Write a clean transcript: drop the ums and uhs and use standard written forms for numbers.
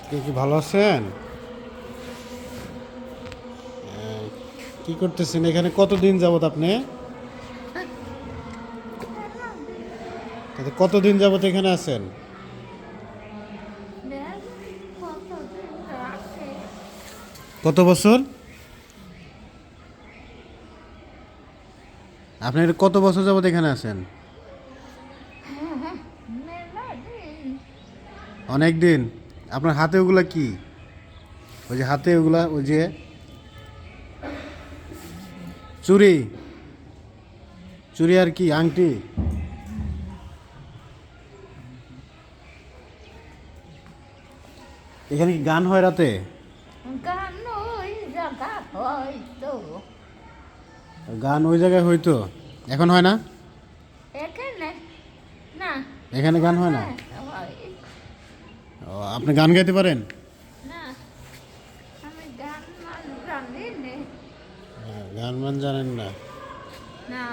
কি ভালো আছেন? কি করতেছেন এখানে? কতদিন যাবত আপনি? কতদিন যাবত এখানে আছেন? কত বছর? আপনি কত বছর যাবত এখানে আছেন? অনেক দিন। আপনার হাতে ওগুলা কি? ওই যে হাতে ওগুলা, ওই যে চুড়ি, চুড়ি আর কি আংটি? এখানে কি গান হয় রাতে? গান ওই জায়গা হয়তো গান ওই জায়গায় হইতো, এখন হয় না? এখানে না। এখানে গান হয় না? হয় ও, আপনি গান গাইতে পারেন? না, আমি গান মান জানি নে। গান মান জানেন না? না,